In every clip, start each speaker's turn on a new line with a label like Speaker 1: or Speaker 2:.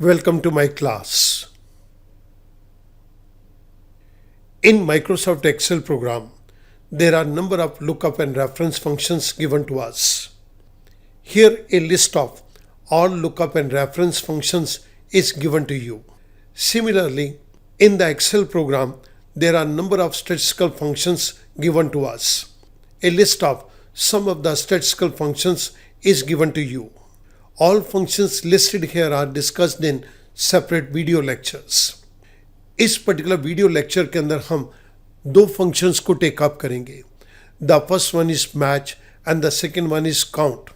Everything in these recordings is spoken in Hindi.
Speaker 1: Welcome to my class. In Microsoft Excel program, there are number of lookup and reference functions given to us. Here a list of all lookup and reference functions is given to you. Similarly, in the Excel program, there are number of statistical functions given to us. A list of some of the statistical functions is given to you. All functions listed here are discussed in separate video lectures. इस पर्टिकुलर वीडियो लेक्चर के अंदर हम दो फंक्शंस को टेक अप करेंगे. The first one is match and the second one is count.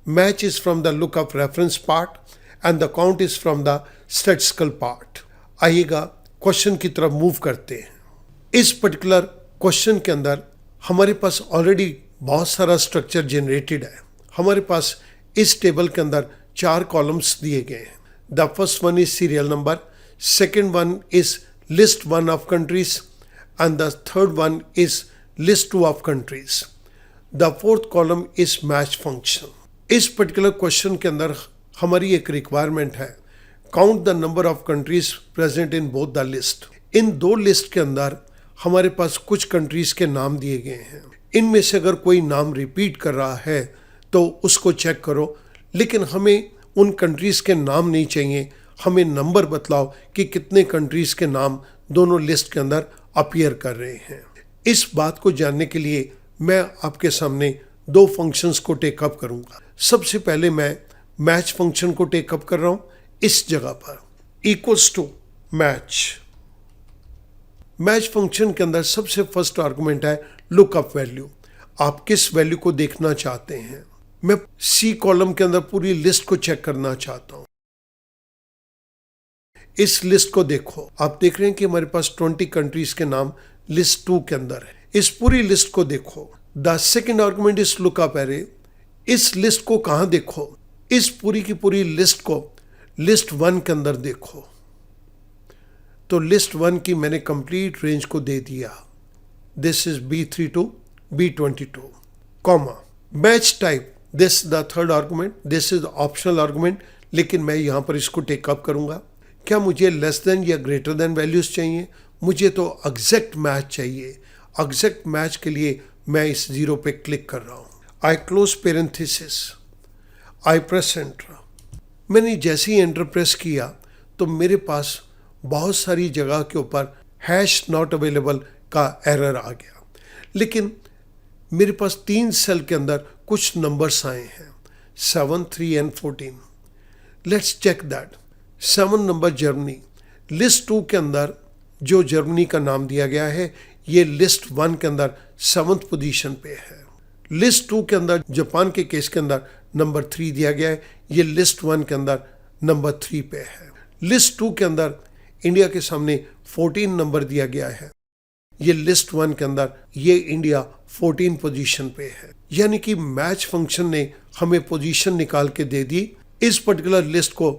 Speaker 1: Match is from the lookup reference part and the count is from the statistical part. आइएगा क्वेश्चन की तरफ मूव करते हैं. इस पर्टिकुलर क्वेश्चन के अंदर हमारे पास ऑलरेडी बहुत सारा स्ट्रक्चर जनरेटेड है. हमारे पास इस टेबल के अंदर 4 कॉलम्स दिए गए हैं. The first one is serial number, second one is list 1 of countries and the third one is list 2 of countries. The fourth column is match function. इस पर्टिकुलर क्वेश्चन के अंदर हमारी एक रिक्वायरमेंट है, count the number of countries present in both the list. इन दो लिस्ट के अंदर हमारे पास कुछ कंट्रीज के नाम दिए गए हैं. इनमें से अगर कोई नाम रिपीट कर रहा है तो उसको चेक करो, लेकिन हमें उन कंट्रीज़ के नाम नहीं चाहिए. हमें नंबर बतलाओ कि कितने कंट्रीज़ के नाम दोनों लिस्ट के अंदर अपीयर कर रहे हैं. इस बात को जानने के लिए मैं आपके सामने दो फंक्शंस को टेकअप करूंगा. सबसे पहले मैं मैच फंक्शन को टेकअप कर रहा हूं. इस जगह पर equals to match. Match function के अंदर सबसे फर्स्ट आर्गुमेंट है लुकअप वैल्यू. आप किस वैल्यू को देखना चाहते हैं? मैं सी कॉलम के अंदर पूरी लिस्ट को चेक करना चाहता हूं. इस लिस्ट को देखो, आप देख रहे हैं कि हमारे पास 20 कंट्रीज के नाम लिस्ट 2 के अंदर है. इस पूरी लिस्ट को देखो. The second argument is lookup array. इस लिस्ट को कहां देखो? इस पूरी की पूरी लिस्ट को लिस्ट 1 के अंदर देखो. तो लिस्ट 1 की मैंने कंप्लीट रेंज को दे दिया. This is B3 to B22, comma. Match type, this the third argument, this is optional argument, लेकिन मैं यहां पर इसको टेकअप करूंगा. क्या मुझे लेस देन या ग्रेटर देन वैल्यूज चाहिए? मुझे तो एग्जैक्ट मैच चाहिए. एग्जैक्ट मैच के लिए मैं इस 0 पे क्लिक कर रहा हूं. आई क्लोज पेरेंथेसिस, आई प्रेस एंटर. मैंने जैसे ही एंटर प्रेस किया तो मेरे पास बहुत सारी जगह के ऊपर हैश नॉट अवेलेबल का एरर आ गया. लेकिन मेरे पास 3 सेल के अंदर कुछ नंबर्स आए हैं, 7, 3 and 14. Let's check that. 7 number Germany. List 2 के अंदर जो जर्मनी का नाम दिया गया है, ये लिस्ट 1 के अंदर 7th पोजीशन पे है. लिस्ट 2 के अंदर जापान के केस के अंदर नंबर 3 दिया गया है, ये लिस्ट 1 के अंदर नंबर 3 पे है. लिस्ट 2 के अंदर इंडिया के सामने 14 नंबर दिया गया है, ये लिस्ट 1 के अंदर ये इंडिया 14 पोजीशन पे है. यानी कि मैच फंक्शन ने हमें पोजीशन निकाल के दे दी. इस पर्टिकुलर लिस्ट को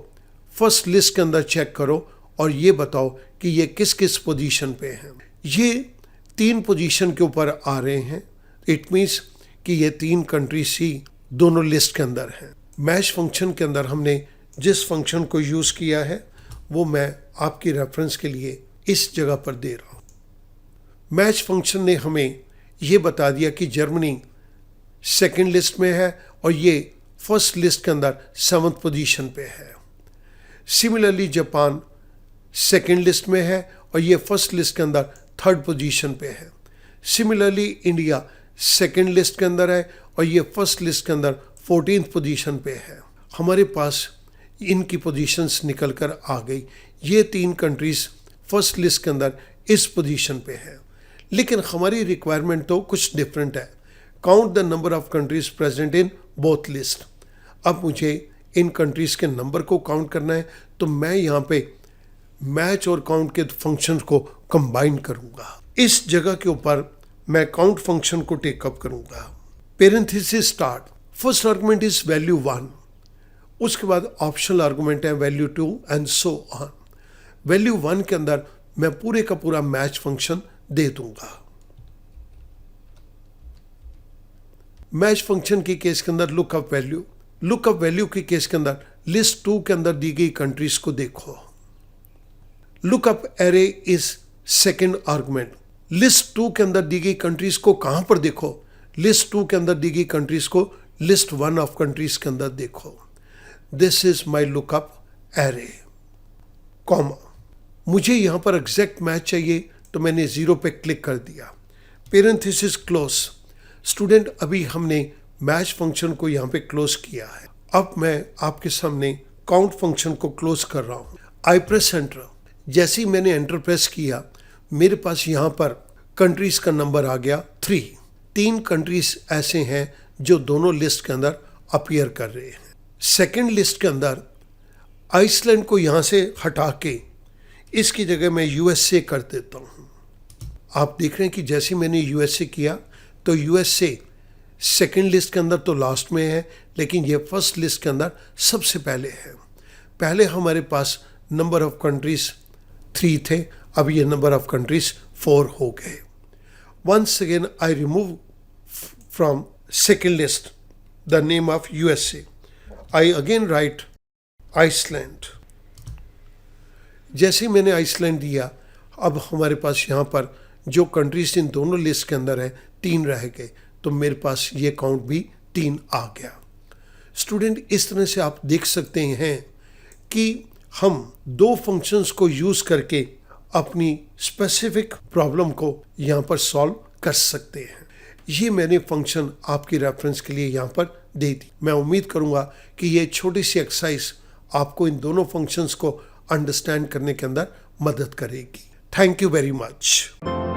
Speaker 1: फर्स्ट लिस्ट के अंदर चेक करो और ये बताओ कि ये किस किस पोजीशन पे हैं. ये 3 पोजीशन के ऊपर आ रहे हैं. इट मीन्स कि ये 3 कंट्रीज ही दोनों लिस्ट के अंदर हैं. मैच फंक्शन के अंदर हमने जिस फंक्शन को यूज़ किया है वो मैं आपकी रेफरेंस के लिए इस जगह पर दे रहा हूँ. मैच फंक्शन ने हमें ये बता दिया कि जर्मनी सेकेंड लिस्ट में है और ये फर्स्ट लिस्ट के अंदर 7th पोजीशन पे है. सिमिलरली जापान सेकेंड लिस्ट में है और ये फर्स्ट लिस्ट के अंदर 3rd पोजीशन पे है. सिमिलरली इंडिया सेकेंड लिस्ट के अंदर है और ये फर्स्ट लिस्ट के अंदर 14th पोजीशन पे है. हमारे पास इनकी पोजीशंस निकल कर आ गई. ये 3 कंट्रीज फर्स्ट लिस्ट के अंदर इस पोजीशन पे है. लेकिन हमारी रिक्वायरमेंट तो कुछ डिफरेंट है. Count the number of countries present in both list. अब मुझे इन कंट्रीज के नंबर को काउंट करना है, तो मैं यहाँ पे मैच और काउंट के फंक्शन को कंबाइन करूँगा. इस जगह के ऊपर मैं काउंट फंक्शन को टेकअप करूँगा. Parenthesis start. First argument is value 1. उसके बाद ऑप्शनल आर्गुमेंट है value 2 and so on. Value 1 के अंदर मैं पूरे का पूरा मैच फंक्शन दे दूंगा. मैच फंक्शन के केस के अंदर लुकअप वैल्यू, लुकअप वैल्यू के केस के अंदर लिस्ट 2 के अंदर दी गई कंट्रीज को देखो। Lookup array is second argument. List 2 के अंदर दी गई कंट्रीज को कहां पर देखो? लिस्ट 2 के अंदर दी गई कंट्रीज को लिस्ट 1 ऑफ कंट्रीज के अंदर देखो। This is my lookup array, comma. मुझे यहां पर एग्जैक्ट मैच चाहिए तो मैंने 0 पे क्लिक कर दिया। Parenthesis close. स्टूडेंट, अभी हमने मैच फंक्शन को यहां पे क्लोज किया है। अब मैं आपके सामने काउंट फंक्शन को क्लोज कर रहा हूं। आई प्रेस एंटर। जैसे ही मैंने एंटर प्रेस किया, मेरे पास यहां पर कंट्रीज का नंबर आ गया 3। 3 कंट्रीज ऐसे हैं जो दोनों लिस्ट के अंदर अपीयर कर रहे हैं। सेकेंड लिस्ट के अंदर आइसलैंड को यहां से हटा के इसकी जगह मैं यूएसए कर देता हूं। आप देख रहे हैं कि जैसे मैंने यूएसए किया तो यूएसए सेकेंड लिस्ट के अंदर तो लास्ट में है, लेकिन ये फर्स्ट लिस्ट के अंदर सबसे पहले है। पहले हमारे पास नंबर ऑफ कंट्रीज 3 थे, अब ये नंबर ऑफ कंट्रीज 4 हो गए। Once again I remove from second list the name of USA. I again write Iceland. जैसे मैंने आइसलैंड दिया, अब हमारे पास यहाँ पर जो कंट्रीज इन दोनों लिस्ट के अंदर है 3 रह गए, तो मेरे पास ये काउंट भी 3 आ गया। स्टूडेंट, इस तरह से आप देख सकते हैं कि हम 2 फंक्शंस को यूज करके अपनी स्पेसिफिक प्रॉब्लम को यहाँ पर सॉल्व कर सकते हैं। ये मैंने फंक्शन आपकी रेफरेंस के लिए यहाँ पर दे दी। मैं उम्मीद करूँगा कि ये छोटी सी एक्सरसाइज आपको इन दोनों फंक्शंस को अंडरस्टैंड करने के अंदर मदद करेगी। Thank you very much.